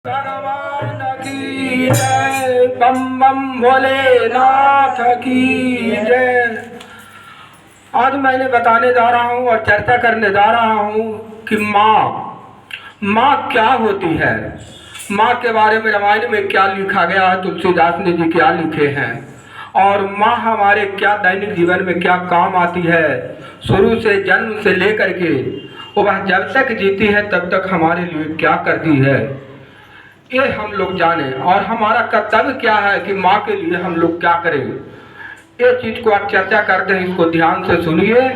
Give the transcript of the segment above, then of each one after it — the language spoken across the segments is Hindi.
भगवान की जय। बम बम भोलेनाथ की जय। आज मैंने बताने जा रहा हूँ और चर्चा करने जा रहा हूँ कि माँ क्या होती है। माँ के बारे में रामायण में क्या लिखा गया है, तुलसीदास ने जी क्या लिखे हैं, और माँ हमारे क्या दैनिक जीवन में क्या काम आती है। शुरू से जन्म से लेकर के वह जब तक जीती है तब तक हमारे लिए क्या करती है, ये हम लोग जाने, और हमारा कर्तव्य क्या है कि माँ के लिए हम लोग क्या करें। ये चीज़ को आप चर्चा करते हैं, इसको ध्यान से सुनिए,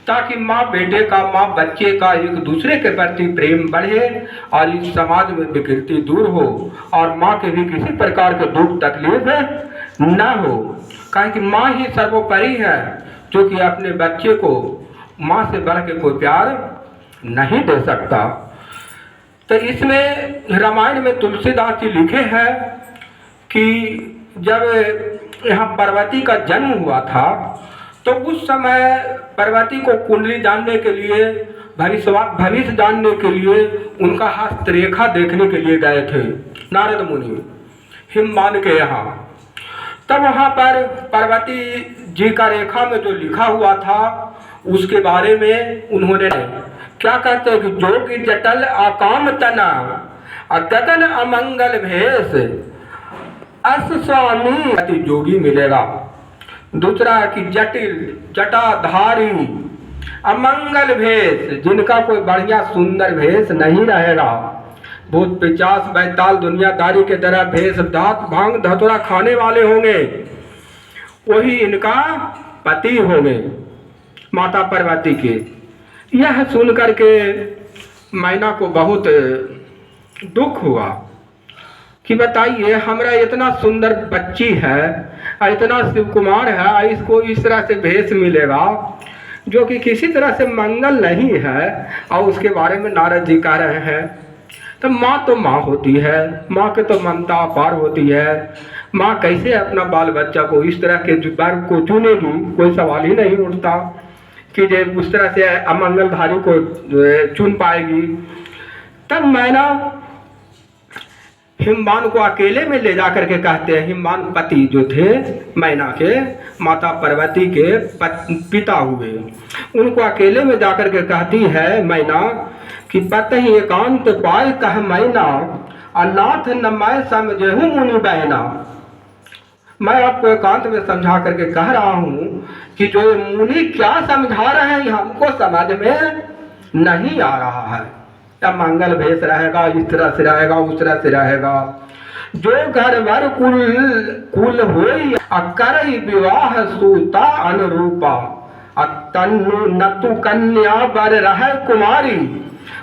ताकि माँ बेटे का, माँ बच्चे का एक दूसरे के प्रति प्रेम बढ़े और इस समाज में विकृति दूर हो और माँ के भी किसी प्रकार के दुख तकलीफ न हो। कारण कि माँ ही सर्वोपरि है, जो कि अपने बच्चे को माँ से बढ़ के कोई प्यार नहीं दे सकता। तो इसमें रामायण में तुलसीदास जी लिखे हैं कि जब यहाँ पार्वती का जन्म हुआ था तो उस समय पार्वती को कुंडली जानने के लिए, भविष्य जानने के लिए उनका हस्तरेखा देखने के लिए गए थे नारद मुनि हिमवान के यहाँ। तब वहाँ पर पार्वती जी का रेखा में जो लिखा हुआ था उसके बारे में उन्होंने क्या कहते हैं कि जोगी जटल आकाम तना गगन अमंगल भेष अस स्वामी अति जोगी मिलेगा। दूसरा कि जटिल जटाधारी अमंगल भेष, जिनका कोई बढ़िया सुंदर भेष नहीं रहेगा, भूत पिचास बैताल दुनियादारी के तरह भेष दात भांग धतुरा खाने वाले होंगे, वही इनका पति होंगे माता पार्वती के। यह सुन करके मैना को बहुत दुख हुआ कि बताइए, हमारा इतना सुंदर बच्ची है, इतना शिव कुमार है, इसको इस तरह से भेष मिलेगा जो कि किसी तरह से मंगल नहीं है, और उसके बारे में नारद जी कह रहे हैं। तो माँ होती है, माँ के तो ममता अपार होती है। माँ कैसे अपना बाल बच्चा को इस तरह के वर्ग को चुनेगी, कोई सवाल ही नहीं उठता कि जब उस तरह से अमंगलधारी को चुन पाएगी। तब मैना हिमवान को अकेले में ले जाकर के कहते हैं, हिमवान पति जो थे मैना के, माता पार्वती के पिता हुए, उनको अकेले में जाकर के कहती है मैना कि पतहि एकांत पाए कह मैना अनाथ न मैं समझहूँ मुनि बहना। मैं आपको एकांत में समझा करके कह रहा हूँ कि जो मुनि क्या समझा रहे हैं हमको समझ में नहीं आ रहा है। या मंगल भेष रहेगा, इस तरह से रहेगा, उस तरह से रहेगा। जो घर वर कुल होई अकर विवाह सूता अनुरूपा तन्नु नतु कन्या बर रह कुमारी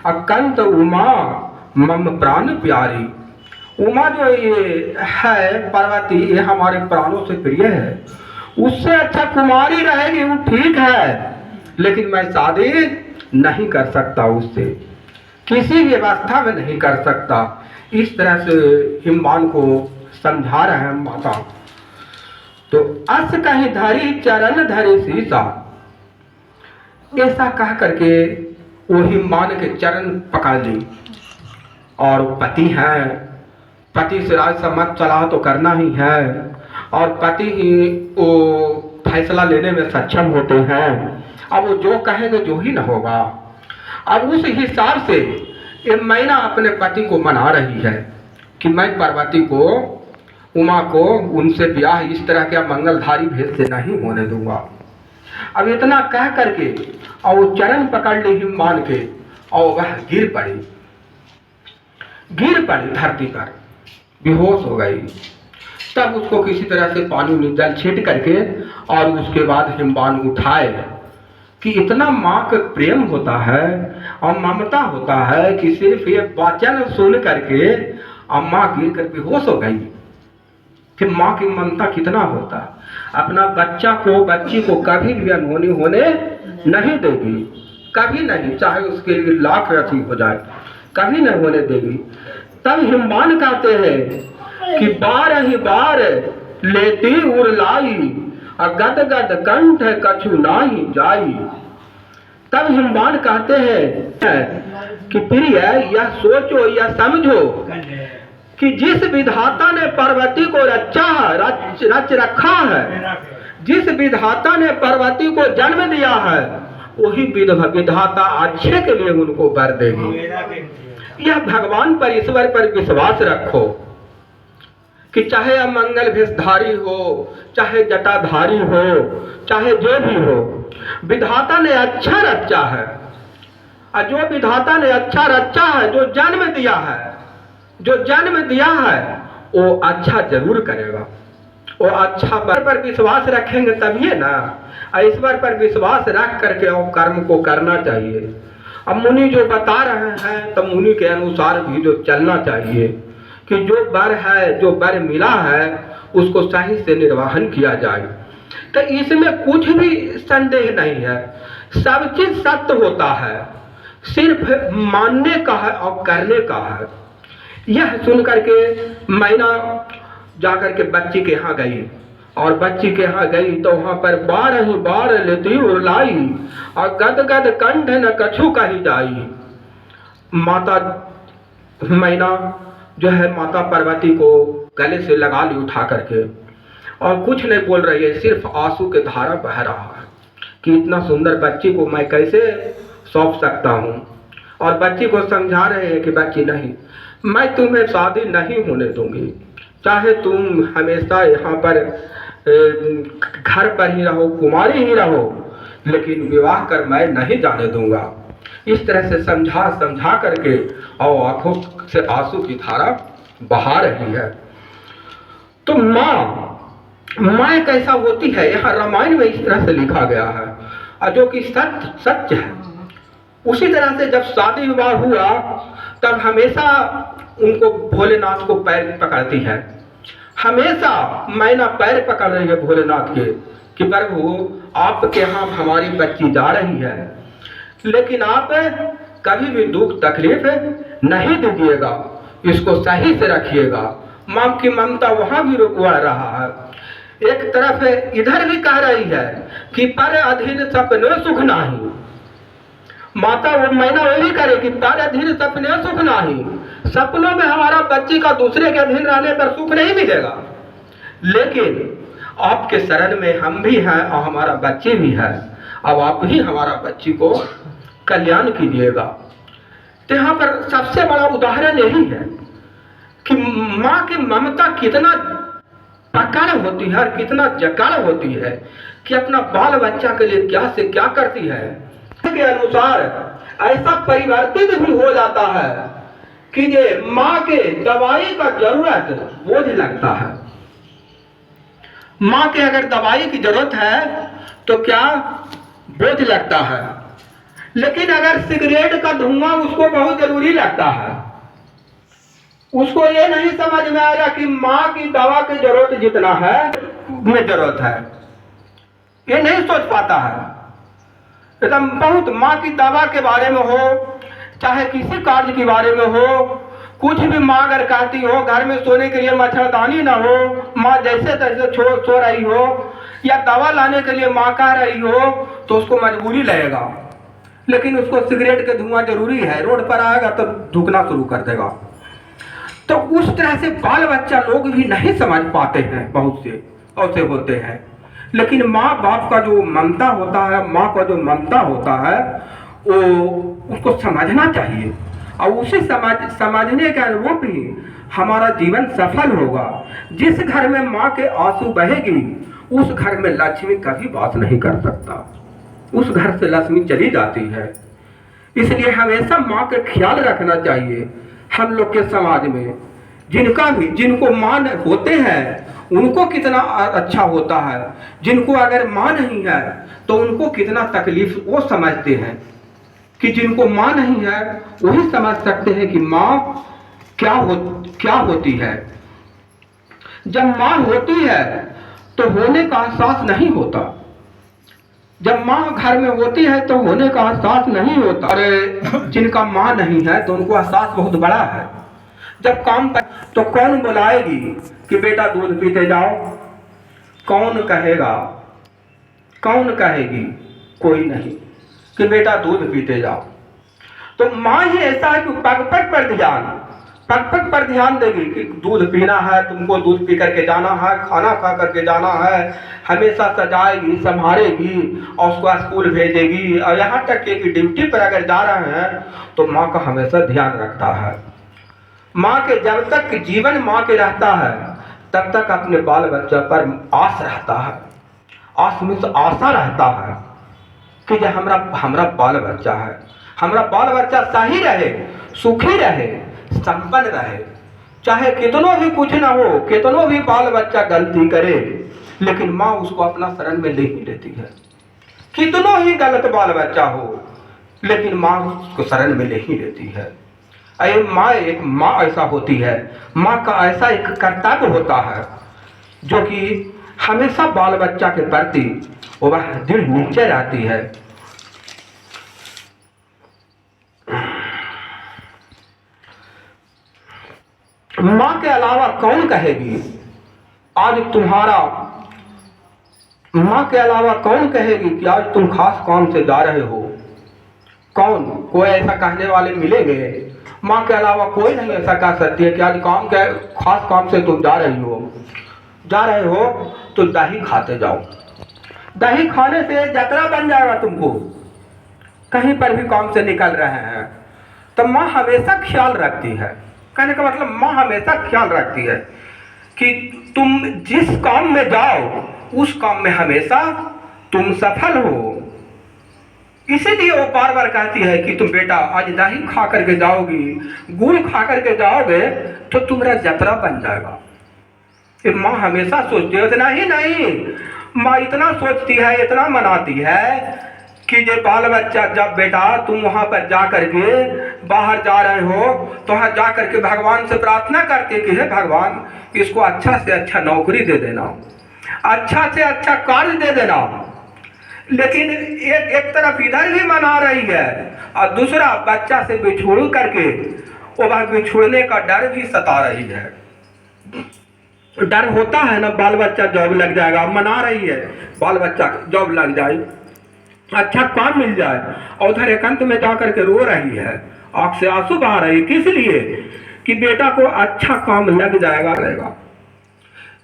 अकंत उमा मम प्राण प्यारी। उमा जो ये है पार्वती, ये हमारे प्राणों से प्रिय है, उससे अच्छा कुमारी रहेगी वो ठीक है, लेकिन मैं शादी नहीं कर सकता उससे, किसी व्यवस्था में नहीं कर सकता। इस तरह से हिमवान को समझा रहे हैं माता। तो अस कहीं धरी चरण धरी सीसा, ऐसा कह करके वो हिमवान के चरण पकड़ ली। और पति है, पति से राज सम्मत चला तो करना ही है, और पति ही वो फैसला लेने में सक्षम होते हैं। अब वो जो कहेंगे जो ही न होगा। अब उस हिसाब से ये मैना अपने पति को मना रही है कि मैं पार्वती को, उमा को उनसे ब्याह इस तरह के मंगलधारी भेष से नहीं होने दूंगा। अब इतना कह करके और वो चरण पकड़ ली हिमवान के, और वह गिर पड़ी धरती पर, बेहोश हो गई। तब उसको किसी तरह से पानी में जल छीट करके और उसके बाद हिमवान उठाए कि इतना माँ का प्रेम होता है और ममता होता है कि सिर्फ ये वचन सुन करके माँ गिर कर बेहोश हो गई। फिर माँ की ममता कितना होता, अपना बच्चा को, बच्ची को कभी भी अनहोनी होने नहीं देगी, कभी नहीं, चाहे उसके लिए लाख रथी हो जाए, कभी नहीं होने देगी। तब हिमवान कहते हैं कि बार ही बार लेती उरलाई गद गद कंठ कछु नाही जाई। तब हिमवान कहते हैं कि प्रिय यह सोचो, यह समझो कि जिस विधाता ने पार्वती को रच रखा है, जिस विधाता ने पार्वती को जन्म दिया है, वही विधाता अच्छे के लिए उनको वर देगी। यह भगवान पर, ईश्वर पर विश्वास रखो कि चाहे अमंगल भेषधारी हो, चाहे जटाधारी हो, चाहे जो भी हो, विधाता ने अच्छा रचा है। और जो विधाता ने अच्छा रचा है, जो जन्म दिया है, जो जन्म दिया है, वो अच्छा जरूर करेगा। वो अच्छा पर विश्वास रखेंगे तभी ना। ईश्वर पर विश्वास रख करके और कर्म को करना चाहिए। अब मुनि जो बता रहे हैं, तो मुनि के अनुसार भी जो चलना चाहिए कि जो वर है, जो वर मिला है, उसको सही से निर्वाहन किया जाए। तो इसमें कुछ भी संदेह नहीं है, सब चीज सत्य होता है, सिर्फ मानने का है और करने का है। यह सुन करके मैना जाकर के बच्ची के यहाँ गई, और बच्ची के यहाँ गई तो वहां पर 12 बार लेती उड़लाई, और गद गद कंठ न कछु कही जाई। माता मैना जो है माता पार्वती को गले से लगा ली उठा करके, और कुछ नहीं बोल रही है, सिर्फ आंसू के धारा बह रहा है कि इतना सुंदर बच्ची को मैं कैसे सौंप सकता हूँ। और बच्ची को समझा रहे हैं कि बच्ची नहीं, मैं तुम्हें शादी नहीं होने दूंगी, चाहे तुम हमेशा यहाँ पर घर पर ही रहो, कुमारी ही रहो, लेकिन विवाह कर मैं नहीं जाने दूंगा। इस तरह से समझा करके और आंखों से आंसू की धारा बहा रही है। तो माँ कैसा होती है, यहाँ रामायण में इस तरह से लिखा गया है, और जो कि सत्य है। उसी तरह से जब शादी विवाह हुआ, तब हमेशा उनको भोलेनाथ को पैर पकड़ती है, हमेशा मैना पैर पकड़ रही है भोलेनाथ के कि प्रभु आपके यहाँ हमारी बच्ची जा रही है, लेकिन आप कभी भी दुख तकलीफ नहीं दीजिएगा, इसको सही से रखिएगा। माँ की ममता वहां भी रुकवा रहा है। एक तरफ इधर भी कह रही है कि पर अधीन सपने सुख नाही, माता वो मैना वो भी करे कि पर अधीन सपने सुख नाही, सपनों में हमारा बच्ची का दूसरे के अधीन रहने पर सुख नहीं मिलेगा, लेकिन आपके शरण में हम भी हैं और हमारा बच्ची भी है, अब आप ही हमारा बच्ची को कल्याण कीजिएगा। तो यहाँ पर सबसे बड़ा उदाहरण यही है कि माँ की ममता कितना पकड़ होती है और कितना जकड़ होती है कि अपना बाल बच्चा के लिए क्या से क्या करती है। के अनुसार ऐसा परिवर्तित भी हो जाता है कि ये माँ के दवाई का जरूरत बोझ लगता है। माँ के अगर दवाई की जरूरत है तो क्या बोझ लगता है, लेकिन अगर सिगरेट का धुआं उसको बहुत जरूरी लगता है। उसको ये नहीं समझ में आया कि माँ की दवा की जरूरत जितना है में जरूरत है, ये नहीं सोच पाता है। एकदम बहुत माँ की दवा के बारे में हो, चाहे किसी कार्य के बारे में हो, कुछ भी माँ अगर कहती हो घर में सोने के लिए मच्छरदानी ना हो, माँ जैसे तैसे सो रही हो, या दवा लाने के लिए माँ कह रही हो, तो उसको मजबूरी लगेगा, लेकिन उसको सिगरेट के धुआं जरूरी है, रोड पर आएगा तो धुकना शुरू कर देगा। तो उस तरह से बाल बच्चा लोग भी नहीं समझ पाते हैं, बहुत से ऐसे होते हैं। लेकिन माँ बाप का जो ममता होता है, माँ का जो ममता होता है, वो उसको समझना चाहिए, और उसे समझने के अनुरूप ही हमारा जीवन सफल होगा। जिस घर में माँ के आंसू बहेगी, उस घर में लक्ष्मी कभी वास नहीं कर सकता, उस घर से लक्ष्मी चली जाती है। इसलिए हमेशा माँ का ख्याल रखना चाहिए। हम लोग के समाज में जिनको माँ होते हैं उनको कितना अच्छा होता है, जिनको अगर माँ नहीं है तो उनको कितना तकलीफ वो समझते हैं। कि जिनको माँ नहीं है वही समझ सकते हैं कि माँ क्या होती है। जब माँ होती है तो होने का एहसास नहीं होता, जब माँ घर में होती है तो होने का एहसास नहीं होता। और जिनका माँ नहीं है तो उनको एहसास बहुत बड़ा है। जब काम पर तो कौन बुलाएगी कि बेटा दूध पीते जाओ, कौन कहेगा, कौन कहेगी, कोई नहीं कि बेटा दूध पीते जाओ। तो माँ ही ऐसा है कि पग पग पर ध्यान देगी कि दूध पीना है, तुमको दूध पी करके जाना है, खाना खा करके जाना है, हमेशा सजाएगी, संभालेगी और उसको स्कूल भेजेगी। और यहाँ तक कि ड्यूटी पर अगर जा रहे हैं तो माँ का हमेशा ध्यान रखता है। माँ के जब तक जीवन माँ के रहता है तब तक अपने बाल बच्चा पर आस रहता है, आस में से आशा रहता है कि जो हमारा बाल बच्चा है, हमारा बाल बच्चा सही रहे, सुखी रहे, संपन्न रहे। चाहे कितनों भी कुछ ना हो, कितनों भी बाल बच्चा गलती करे, लेकिन माँ उसको अपना शरण में ले ही लेती है। कितनों ही गलत बाल बच्चा हो, लेकिन माँ उसको शरण में ले ही लेती है। एक माँ ऐसा होती है, माँ का ऐसा एक कर्तव्य होता है जो कि हमेशा बाल बच्चा के प्रति वह दृढ़ निश्चय रहती है। माँ के अलावा कौन कहेगी आज तुम्हारा, माँ के अलावा कौन कहेगी कि आज तुम खास काम से जा रहे हो? कौन? कोई ऐसा कहने वाले मिलेंगे? माँ के अलावा कोई नहीं ऐसा कह सकती है कि आज खास काम से तुम जा रहे हो तो दही खाते जाओ। दही खाने से जतरा बन जाएगा तुमको, कहीं पर भी काम से निकल रहे हैं तो माँ हमेशा ख्याल रखती है। कहने का मतलब माँ हमेशा ख्याल रखती है कि तुम जिस काम में जाओ उस काम में हमेशा तुम सफल हो। इसीलिए वो बार बार कहती है कि तुम बेटा आज दही खा करके जाओगी, गुड़ खा करके जाओगे तो तुम्हारा जतरा बन जाएगा। ये माँ हमेशा सोचती है। इतना ही नहीं, माँ इतना सोचती है, इतना मनाती है कि ये बाल बच्चा जब बेटा तुम वहाँ पर जा करके बाहर जा रहे हो तो वहाँ जा करके भगवान से प्रार्थना करते कि हे भगवान इसको अच्छा से अच्छा नौकरी दे देना, अच्छा से अच्छा कार्य दे देना। लेकिन एक तरफ इधर भी मना रही है और दूसरा बच्चा से बिछुड़ करके वह बिछुड़ने का डर भी सता रही है। डर होता है ना, बाल बच्चा जॉब लग जाएगा, मना रही है बाल बच्चा जॉब लग जाए, अच्छा काम मिल जाए, और उधर एकांत में जा करके रो रही है, आंख से आंसू बहा रही है। किस लिए? कि बेटा को अच्छा काम लग जाएगा।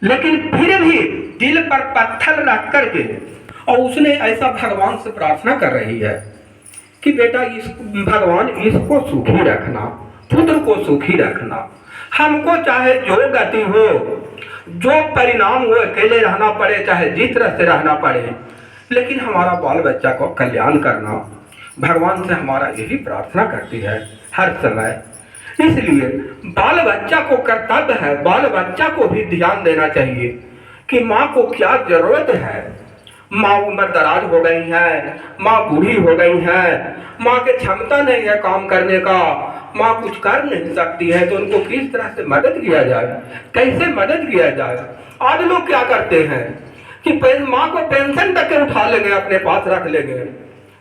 लेकिन फिर भी दिल पर पत्थर रख करके और उसने ऐसा भगवान से प्रार्थना कर रही है कि बेटा भगवान इसको सुखी रखना, पुत्र को सुखी रखना। हमको चाहे जो गति हो, जो परिणाम हो, अकेले रहना पड़े चाहे जिस तरह से रहना पड़े, लेकिन हमारा बाल बच्चा को कल्याण करना, भगवान से हमारा यही प्रार्थना करती है हर समय। इसलिए बाल बच्चा को कर्तव्य है, बाल बच्चा को भी ध्यान देना चाहिए कि माँ को क्या जरूरत है। माँ उम्र दराज हो गई है, माँ बूढ़ी हो गई है, माँ के क्षमता नहीं है काम करने का, माँ कुछ कर नहीं सकती है, तो उनको किस तरह से मदद किया जाए, कैसे मदद किया जाए। आज लोग क्या करते हैं कि माँ को पेंशन तक के उठा लेंगे, अपने पास रख लेंगे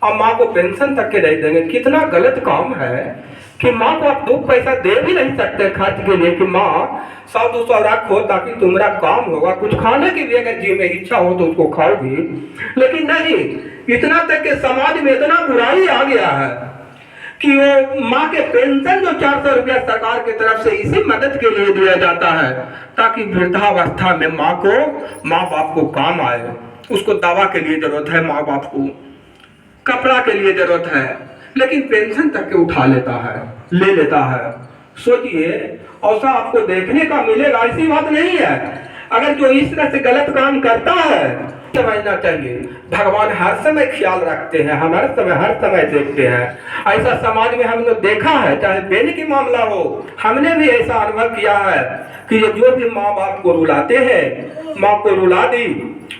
और माँ को पेंशन तक के नहीं देंगे। कितना गलत काम है कि माँ को आप 2 पैसा दे भी नहीं सकते खर्च के लिए कि माँ 100-200 रखो ताकि तुम्हारा काम होगा, कुछ खाने की भी अगर जी में इच्छा हो तो उसको खाओगी। लेकिन नहीं, इतना तक के समाज में इतना बुराई आ गया है कि वो माँ के पेंशन जो 400 रुपया सरकार की तरफ से इसी मदद के लिए दिया जाता है ताकि वृद्धावस्था में माँ बाप को काम आए। उसको दवा के लिए जरूरत है, माँ बाप को कपड़ा के लिए जरूरत है, लेकिन पेंशन तक के उठा लेता है, ले लेता है। सोचिए ऐसा आपको देखने का मिलेगा, ऐसी बात नहीं है। अगर जो इस तरह से गलत काम करता है समझना चाहिए भगवान हर समय ख्याल रखते हैं, हम हर समय देखते हैं। ऐसा समाज में हमने देखा है, चाहे बेन की मामला हो, हमने भी ऐसा अनुभव किया है कि जो भी माँ बाप को रुलाते हैं, माँ को रुला दी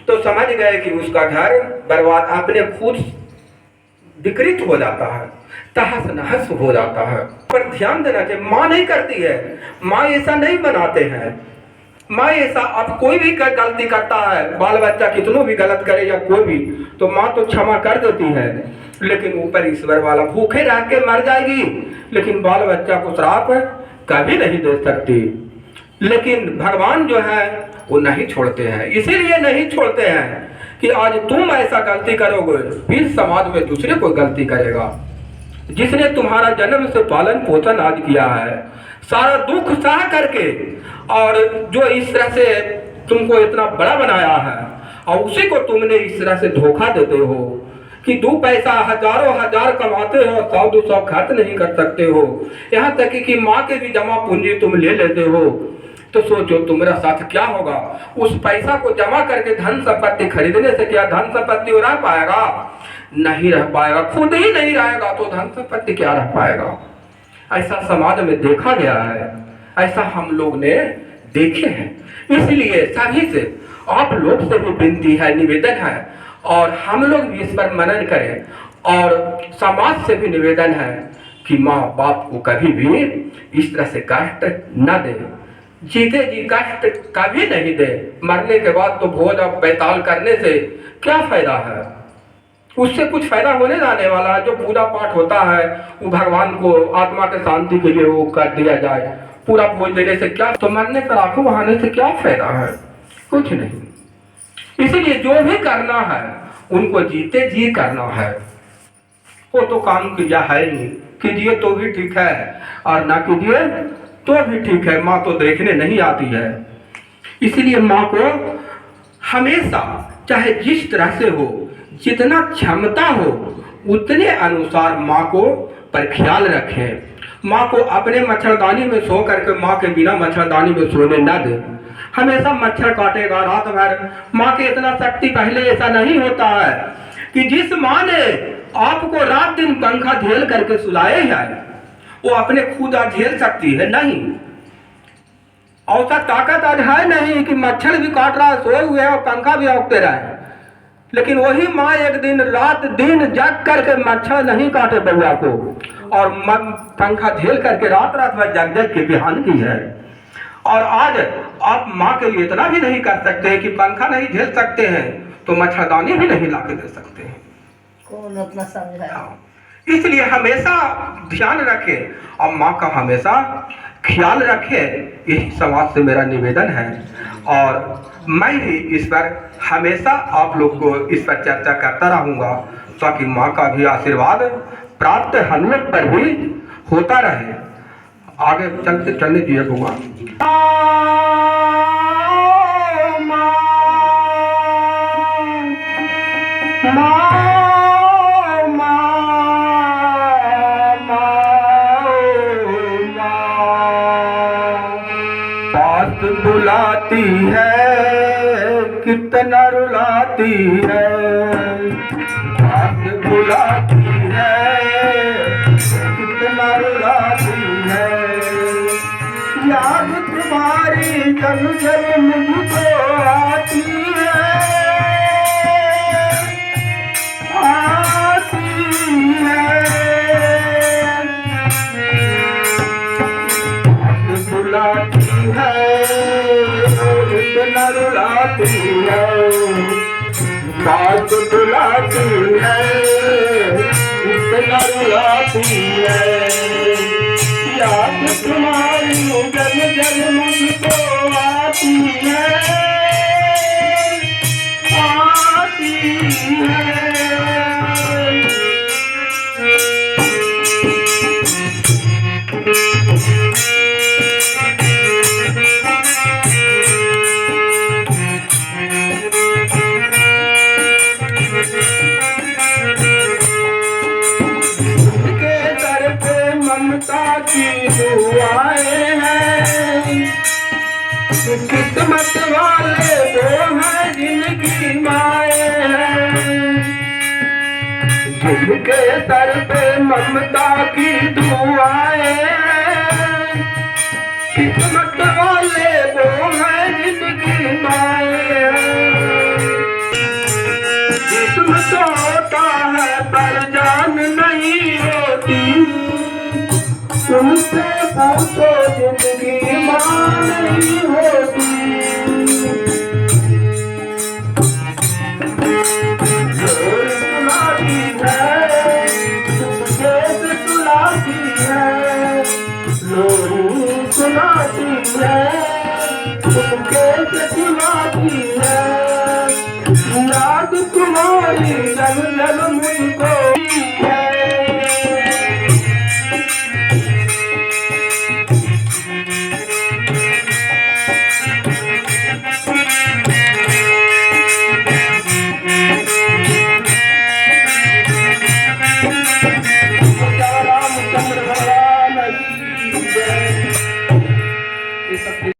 तो समझ गए कि उसका घर बर्बाद, अपने खुद विकृत हो जाता है, तहस नहस हो जाता है। पर ध्यान देना चाहिए, माँ नहीं करती है, माँ ऐसा नहीं बनाते हैं। माँ ऐसा, अब कोई भी गलती करता है, बाल बच्चा कितनों भी गलत करे या कोई भी, तो माँ तो क्षमा कर देती है, लेकिन ऊपर ईश्वर वाला भूखे रह के मर जाएगी, लेकिन बाल बच्चा को श्राप कभी नहीं दे सकती। लेकिन भगवान जो है वो नहीं छोड़ते हैं, इसीलिए नहीं छोड़ते हैं कि आज तुम ऐसा गलती करोगे फिर समाज में दूसरे कोई गलती करेगा। जिसने तुम्हारा जन्म से पालन पोषण आज किया है, सारा दुख सह करके, और जो इस तरह से तुमको इतना बड़ा बनाया है, और उसी को तुमने इस तरह से धोखा देते हो कि 2 पैसा हजारों हजार कमाते हो, 100-200 खर्च नहीं कर सकते हो, यहाँ तक कि माँ के भी जमा पूंजी तुम ले लेते हो। तो सोचो तुम्हारा साथ क्या होगा। उस पैसा को जमा करके धन संपत्ति खरीदने से क्या धन संपत्ति रह पाएगा? नहीं रह पाएगा। खुद ही नहीं रहेगा तो धन संपत्ति क्या रह पाएगा। ऐसा समाज में देखा गया है, ऐसा हम लोग ने देखे हैं। इसलिए सभी से, आप लोग से भी विनती है, निवेदन है, और हम लोग भी इस पर मनन करें, और समाज से भी निवेदन है कि माँ बाप को कभी भी इस तरह से कष्ट न दे। जीते जी कष्ट कभी नहीं दे। मरने के बाद तो भोज और बैताल करने से क्या फायदा है? उससे कुछ फायदा होने जाने वाला है। जो पूजा पाठ होता है वो भगवान को आत्मा के शांति के लिए वो कर दिया जाए। पूरा भोज देने से क्या, तो मरने पर आंखों बहाने से क्या फायदा है? कुछ नहीं। इसीलिए जो भी करना है उनको जीते जी करना है। वो तो काम किया है नहीं, कीजिए तो भी ठीक है और ना कीजिए तो भी ठीक है। माँ तो देखने नहीं आती है। इसलिए माँ को हमेशा, चाहे जिस तरह से हो, जितना क्षमता हो उतने अनुसार माँ को पर ख्याल रखें। माँ को अपने मच्छरदानी में सो करके माँ के बिना मच्छरदानी में सोने न दे। हमेशा मच्छर काटेगा रात भर। माँ की इतना शक्ति पहले ऐसा नहीं होता है कि जिस माँ ने आपको रात दिन पंखा झेल करके सुलाए है वो अपने खुद आज झेल सकती है? नहीं। औसा ताकत आज है नहीं कि मच्छर भी काट रहा है, सोए हुए है और पंखा भी औंकते रहे। लेकिन वही माँ एक दिन रात दिन जग करके मच्छर नहीं काटे बउआ को, और पंखा झेल करके रात रात भर जग जग के बिहान की है। और आज आप माँ के लिए इतना भी नहीं कर सकते हैं कि पंखा नहीं झेल सकते हैं तो मच्छरदानी भी नहीं ला के दे सकते हैं। कौन अपना समझाए? इसलिए हमेशा ध्यान रखें और माँ का हमेशा ख्याल रखें। यही समाज से मेरा निवेदन है, और मैं भी इस पर हमेशा आप लोग को इस पर चर्चा करता रहूँगा ताकि माँ का भी आशीर्वाद प्राप्त हम लोग पर भी होता रहे। आगे चलने दिए भगवान। बुलाती है कितना रुलाती है, बुलाती है कितना रुलाती है। याद तुम्हारी जब जब मुझको आती है, आती है। बुलाती है कितना रुलाती है, बात बुलाती है कितना रुलाती है। याद तुम्हारी जब जब मुझको आती है, आती है। ममता की दुआएं हैं, किस्मत वाले वो हैं जिनकी माएं हैं। जिनके सर पे ममता की दुआएं हैं, किस्मत वाले वो हैं जिनकी माएं हैं। जिस्म तो होता है पर जान नहीं होती, तुमसे पूछो जिंदगी मां नहीं होती। लोरी सुनाती है कैसे सुनाती है, लोरी सुनाती है कैसे सुनाती है। याद तुम्हारी जब जब मुझको है, तो फिर